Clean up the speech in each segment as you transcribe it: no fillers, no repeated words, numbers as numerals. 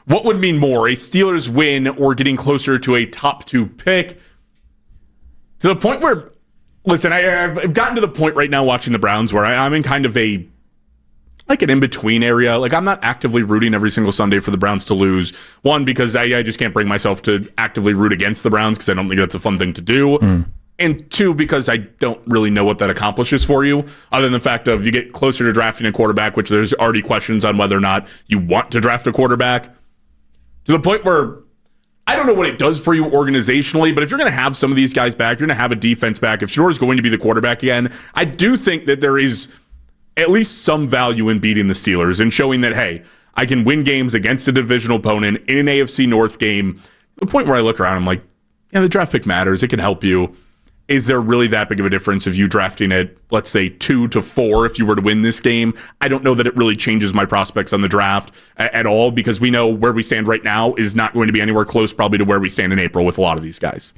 what would mean more, a Steelers win or getting closer to a top 2 pick? To the point where, listen, I've gotten to the point right now watching the Browns where I'm in kind of an in-between area. Like, I'm not actively rooting every single Sunday for the Browns to lose. One, because I just can't bring myself to actively root against the Browns because I don't think that's a fun thing to do. And two, because I don't really know what that accomplishes for you, other than the fact of you get closer to drafting a quarterback, which there's already questions on whether or not you want to draft a quarterback, to the point where I don't know what it does for you organizationally, but if you're going to have some of these guys back, if you're going to have a defense back, if Shedeur is going to be the quarterback again, I do think that there is at least some value in beating the Steelers and showing that, hey, I can win games against a divisional opponent in an AFC North game. The point where I look around, I'm like, yeah, the draft pick matters. It can help you. Is there really that big of a difference if you drafting it, let's say 2 to 4 if you were to win this game? I don't know that it really changes my prospects on the draft at all, because we know where we stand right now is not going to be anywhere close probably to where we stand in April with a lot of these guys.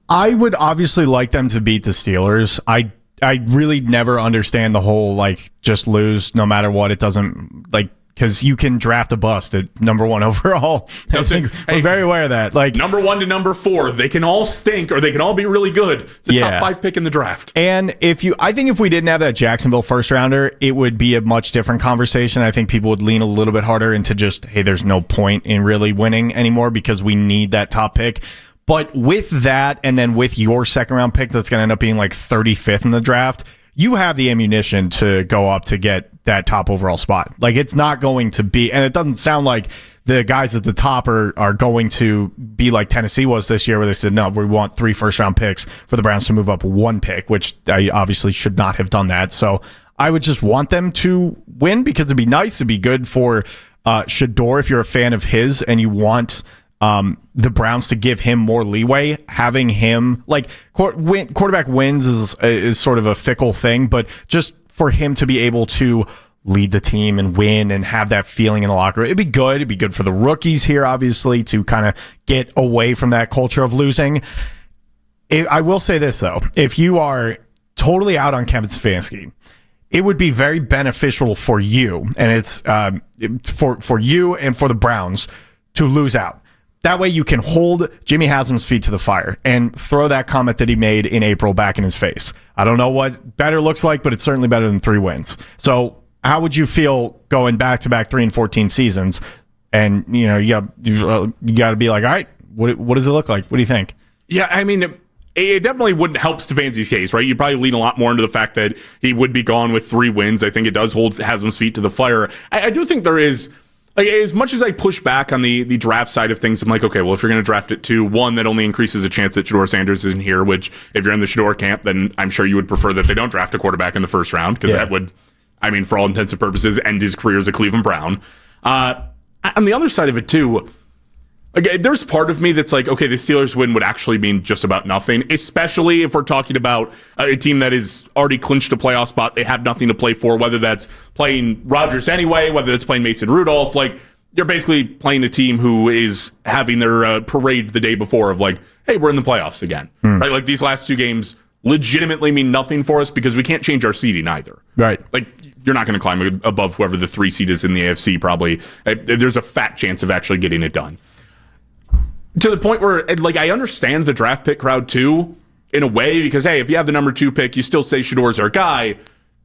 I would obviously like them to beat the Steelers. I really never understand the whole, just lose no matter what. It doesn't, because you can draft a bust at number 1 overall. I think we're very aware of that. Number 1 to number 4, they can all stink or they can all be really good. It's a top 5 pick in the draft. And I think if we didn't have that Jacksonville first rounder, it would be a much different conversation. I think people would lean a little bit harder into just, hey, there's no point in really winning anymore because we need that top pick. But with that, and then with your second round pick that's going to end up being 35th in the draft, you have the ammunition to go up to get that top overall spot. It's not going to be, and it doesn't sound like the guys at the top are going to be like Tennessee was this year, where they said, no, we want 3 first-round picks for the Browns to move up 1 pick, which I obviously should not have done that. So I would just want them to win because it'd be nice. It'd be good for Shedeur if you're a fan of his and you want the Browns to give him more leeway. Having him, quarterback wins is sort of a fickle thing, but just for him to be able to lead the team and win and have that feeling in the locker room, it'd be good. It'd be good for the rookies here, obviously, to kind of get away from that culture of losing. I will say this, though. If you are totally out on Kevin Stefanski, it would be very beneficial for you, and it's for you and for the Browns to lose out. That way you can hold Jimmy Haslam's feet to the fire and throw that comment that he made in April back in his face. I don't know what better looks like, but it's certainly better than 3 wins. So how would you feel going back-to-back 3-14 seasons? And, you got to be like, all right, what does it look like? What do you think? Yeah, I mean, it definitely wouldn't help Stefanski's case, right? You'd probably lean a lot more into the fact that he would be gone with 3 wins. I think it does hold Haslam's feet to the fire. I do think there is, as much as I push back on the draft side of things, I'm like, okay, well, if you're going to draft it to 1, that only increases the chance that Shedeur Sanders isn't here, which if you're in the Shedeur camp, then I'm sure you would prefer that they don't draft a quarterback in the first round, because that would, for all intents and purposes, end his career as a Cleveland Brown. On the other side of it, too, there's part of me that's like, okay, the Steelers win would actually mean just about nothing, especially if we're talking about a team that is already clinched a playoff spot. They have nothing to play for, whether that's playing Rodgers anyway, whether that's playing Mason Rudolph. You're basically playing a team who is having their parade the day before of hey, we're in the playoffs again. Right? These last 2 games legitimately mean nothing for us because we can't change our seeding either. Right. You're not going to climb above whoever the 3 seed is in the AFC probably. There's a fat chance of actually getting it done. To the point where, I understand the draft pick crowd, too, in a way, because, hey, if you have the number 2 pick, you still say Shedeur's our guy,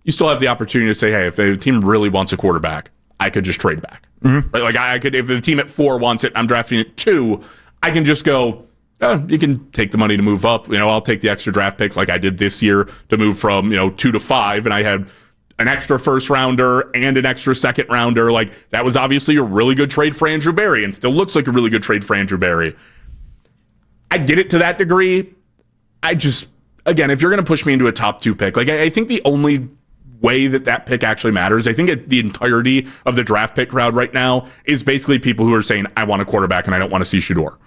you still have the opportunity to say, hey, if the team really wants a quarterback, I could just trade back. Mm-hmm. Right? I could, if the team at 4 wants it, I'm drafting it 2, I can just go, you can take the money to move up. I'll take the extra draft picks like I did this year to move from, 2 to 5, and I had an extra first rounder and an extra second rounder. That was obviously a really good trade for Andrew Berry and still looks like a really good trade for Andrew Berry. I get it to that degree. I just, again, if you're going to push me into a top 2 pick, I think the only way that pick actually matters, I think the entirety of the draft pick crowd right now is basically people who are saying, I want a quarterback and I don't want to see Shedeur.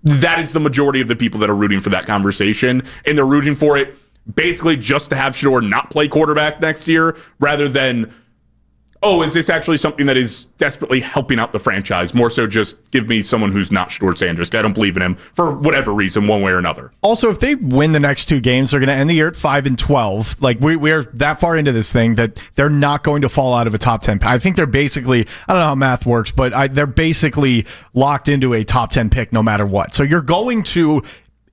That is the majority of the people that are rooting for that conversation, and they're rooting for it basically just to have Shedeur not play quarterback next year, rather than oh, is this actually something that is desperately helping out the franchise? More so just give me someone who's not Shedeur Sanders. I don't believe in him for whatever reason, one way or another. Also, if they win the next 2 games, they're going to end the year at 5-12. Like, we're that far into this thing that they're not going to fall out of a top 10. I think they're basically, I don't know how math works, but they're basically locked into a top 10 pick no matter what. So you're going to,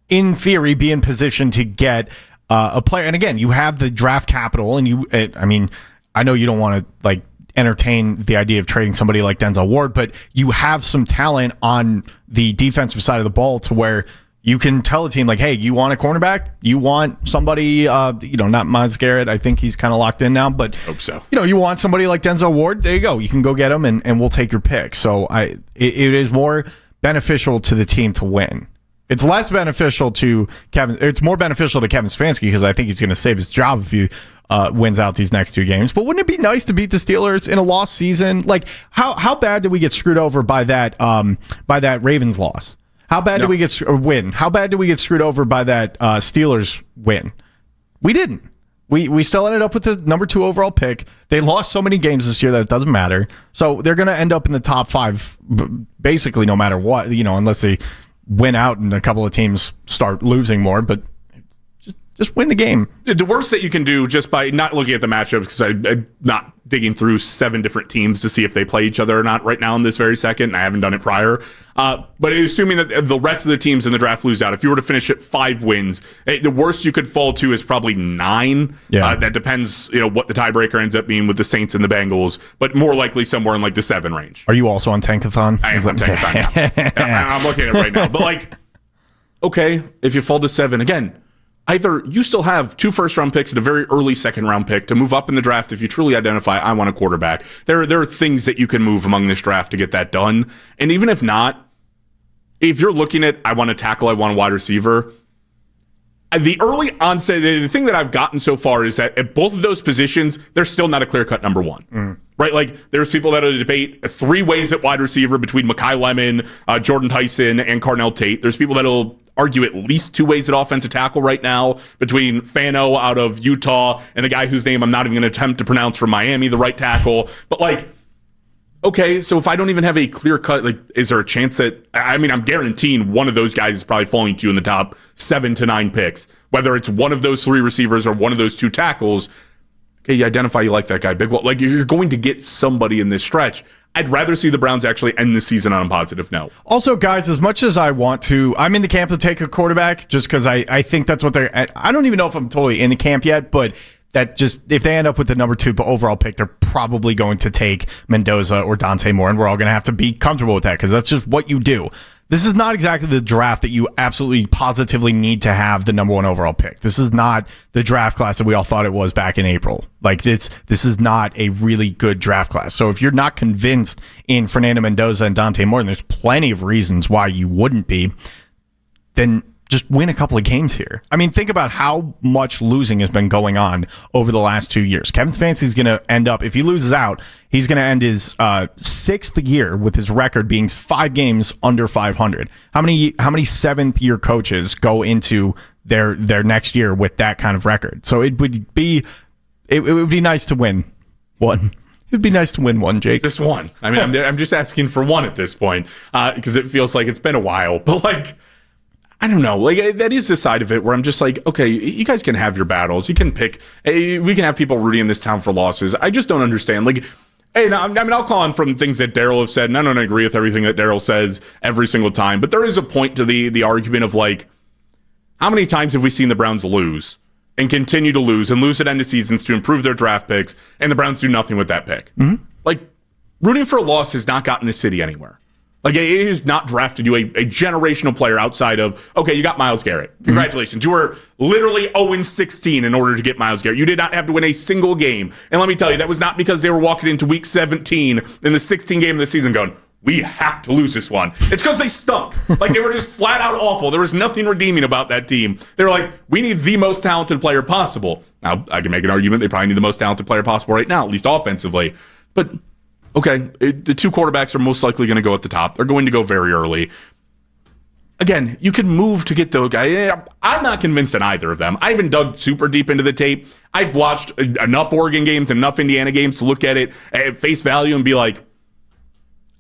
in theory, be in position to get a player. And again, you have the draft capital, and I know you don't want to, entertain the idea of trading somebody like Denzel Ward, but you have some talent on the defensive side of the ball to where you can tell a team, like, hey, you want a cornerback? You want somebody, not Myles Garrett. I think he's kind of locked in now, but hope so. You want somebody like Denzel Ward? There you go. You can go get him, and we'll take your pick. So it is more beneficial to the team to win. It's less beneficial to Kevin. It's more beneficial to Kevin Stefanski because I think he's going to save his job if he wins out these next 2 games. But wouldn't it be nice to beat the Steelers in a lost season? Like, how bad did we get screwed over by that Ravens loss? How bad did we get win? How bad did we get screwed over by that Steelers win? We didn't. We still ended up with the number 2 overall pick. They lost so many games this year that it doesn't matter. So they're going to end up in the top 5 basically no matter what, unless they win out and a couple of teams start losing more, but just win the game. The worst that you can do, just by not looking at the matchups, because I'm not digging through 7 different teams to see if they play each other or not right now in this very second, and I haven't done it prior. But assuming that the rest of the teams in the draft lose out, if you were to finish at 5 wins, the worst you could fall to is probably 9. Yeah. That depends, what the tiebreaker ends up being with the Saints and the Bengals, but more likely somewhere in the 7 range. Are you also on Tankathon? I am on Tankathon now. I'm looking at it right now. But okay, if you fall to 7, again, either you still have 2 first-round picks and a very early second-round pick to move up in the draft if you truly identify, I want a quarterback. There are things that you can move among this draft to get that done. And even if not, if you're looking at, I want to tackle, I want a wide receiver, the early onset, the thing that I've gotten so far is that at both of those positions, there's still not a clear-cut number 1. Right? There's people that will debate 3 ways at wide receiver between Mekhi Lemon, Jordan Tyson, and Carnell Tate. There's people that will argue at least 2 ways at offensive tackle right now between Fano out of Utah and the guy whose name I'm not even going to attempt to pronounce from Miami, the right tackle. But okay, so if I don't even have a clear cut, is there a chance that, I'm guaranteeing one of those guys is probably falling to you in the top 7 to 9 picks, whether it's one of those 3 receivers or one of those 2 tackles. Okay, you identify you like that guy big. Well, you're going to get somebody in this stretch. I'd rather see the Browns actually end the season on a positive note. Also, guys, as much as I want to, I'm in the camp to take a quarterback just because I think that's what they're. I don't even know if I'm totally in the camp yet, but that just, if they end up with the number 2 overall pick, they're probably going to take Mendoza or Dante Moore, and we're all going to have to be comfortable with that because that's just what you do. This is not exactly the draft that you absolutely positively need to have the number 1 overall pick. This is not the draft class that we all thought it was back in April. This is not a really good draft class. So if you're not convinced in Fernando Mendoza and Dante Moore, and there's plenty of reasons why you wouldn't be, then just win a couple of games here. Think about how much losing has been going on over the last 2 years. Kevin Stefanski is going to end up, if he loses out, he's going to end his 6th year with his record being 5 games under 500. How many 7th-year coaches go into their next year with that kind of record? So it would be nice to win one. It would be nice to win one, Jake. Just one. I'm just asking for one at this point because it feels like it's been a while. But I don't know. That is the side of it where I'm just okay, you guys can have your battles. You can pick. We can have people rooting in this town for losses. I just don't understand. I'll call on from things that Daryl have said, and I don't agree with everything that Daryl says every single time. But there is a point to the argument of how many times have we seen the Browns lose and continue to lose and lose at end of seasons to improve their draft picks, and the Browns do nothing with that pick? Mm-hmm. Rooting for a loss has not gotten this city anywhere. It has not drafted you a generational player outside of, okay, you got Myles Garrett. Congratulations. Mm-hmm. You were literally 0-16 in order to get Myles Garrett. You did not have to win a single game. And let me tell you, that was not because they were walking into week 17 in the 16th game of the season going, we have to lose this one. It's because they stunk. They were just flat out awful. There was nothing redeeming about that team. They were we need the most talented player possible. Now, I can make an argument they probably need the most talented player possible right now, at least offensively. But okay, the 2 quarterbacks are most likely going to go at the top. They're going to go very early. again, you could move to get the guy. I'm not convinced in either of them. I haven't dug super deep into the tape. I've watched enough Oregon games, enough Indiana games to look at it at face value and be like,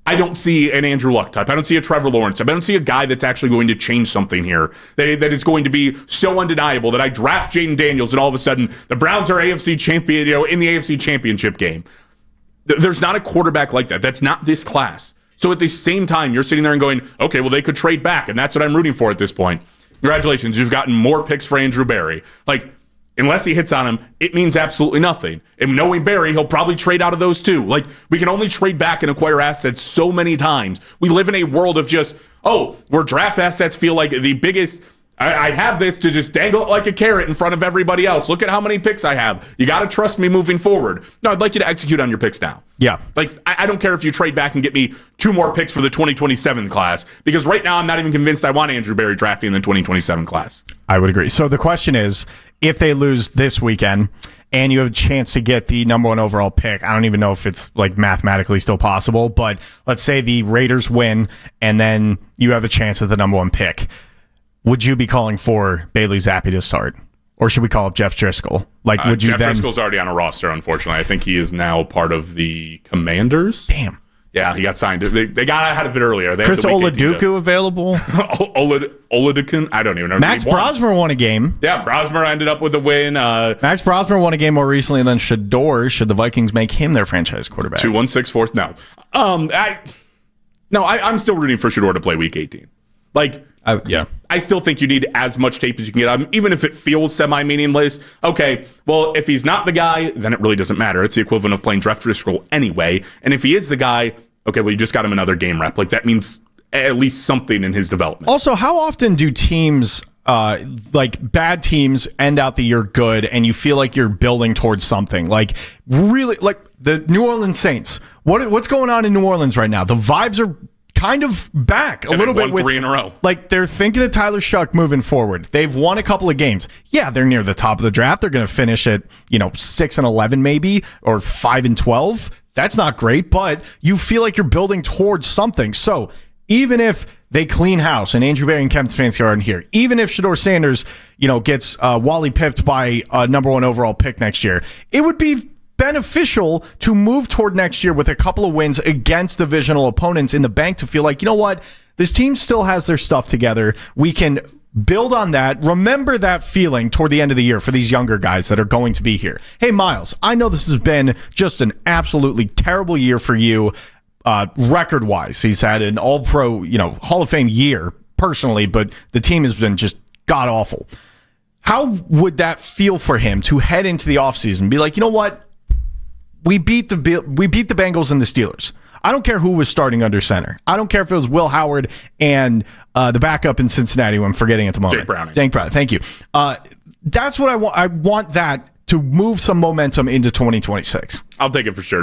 I don't see an Andrew Luck type. I don't see a Trevor Lawrence type. I don't see a guy that's actually going to change something here that is going to be so undeniable that I draft Jaden Daniels and all of a sudden the Browns are AFC champion, in the AFC championship game. There's not a quarterback like that. That's not this class. So at the same time, you're sitting there and going, okay, well, they could trade back, and that's what I'm rooting for at this point. Congratulations, you've gotten more picks for Andrew Berry. Like, unless he hits on him, it means absolutely nothing. And knowing Barry, he'll probably trade out of those too. Like, we can only trade back and acquire assets so many times. We live in a world of just, where draft assets feel like the biggest. I have this to just dangle it like a carrot in front of everybody else. Look at how many picks I have. You got to trust me moving forward. No, I'd like you to execute on your picks now. Yeah. Like, I don't care if you trade back and get me 2 more picks for the 2027 class, because right now I'm not even convinced I want Andrew Berry drafting in the 2027 class. I would agree. So the question is, if they lose this weekend and you have a chance to get the number 1 overall pick, I don't even know if it's like mathematically still possible, but let's say the Raiders win and then you have a chance at the number 1 pick. Would you be calling for Bailey Zappi to start? Or should we call up Jeff Driscoll? Like, would you Jeff Driscoll's already on a roster, unfortunately. I think he is now part of the Commanders. Damn. Yeah, he got signed. They got ahead of it earlier. They Chris Oladuku available? Oladuku? I don't even know. Max Brosmer won a game. Yeah, Brosmer ended up with a win. Max Brosmer won a game more recently, and then Shedeur, should the Vikings make him their franchise quarterback? 2164. No. I'm still rooting for Shedeur to play Week 18. Like, yeah. I still think you need as much tape as you can get out of him, even if it feels semi-meaningless. Okay, well, if he's not the guy, then it really doesn't matter. It's the equivalent of playing Jeff Driscoll anyway. And if he is the guy, okay, well, you just got him another game rep. Like, that means at least something in his development. Also, how often do teams, like bad teams, end out the year good and you feel like you're building towards something? Like, really, like the New Orleans Saints. What's going on in New Orleans right now? The vibes are kind of back a little bit with 3 in a row. Like, they're thinking of Tyler Shuck moving forward. They've won a couple of games. Yeah, they're near the top of the draft. They're going to finish at 6-11 maybe, or 5-12. That's not great, but you feel like you're building towards something. So even if they clean house and Andrew Berry and Kevin Stefanski aren't here, even if Shedeur Sanders gets Wally pipped by a number 1 overall pick next year, it would be beneficial to move toward next year with a couple of wins against divisional opponents in the bank to feel like, you know what, this team still has their stuff together. We can build on that. Remember that feeling toward the end of the year for these younger guys that are going to be here. Hey, Miles, I know this has been just an absolutely terrible year for you record-wise. He's had an all-pro, Hall of Fame year personally, but the team has been just god-awful. How would that feel for him to head into the offseason and be like, you know what, we beat the Bengals and the Steelers. I don't care who was starting under center. I don't care if it was Will Howard and the backup in Cincinnati, who I'm forgetting at the moment. Jake Browning. Thank you. That's what I want. I want that to move some momentum into 2026. I'll take it for sure.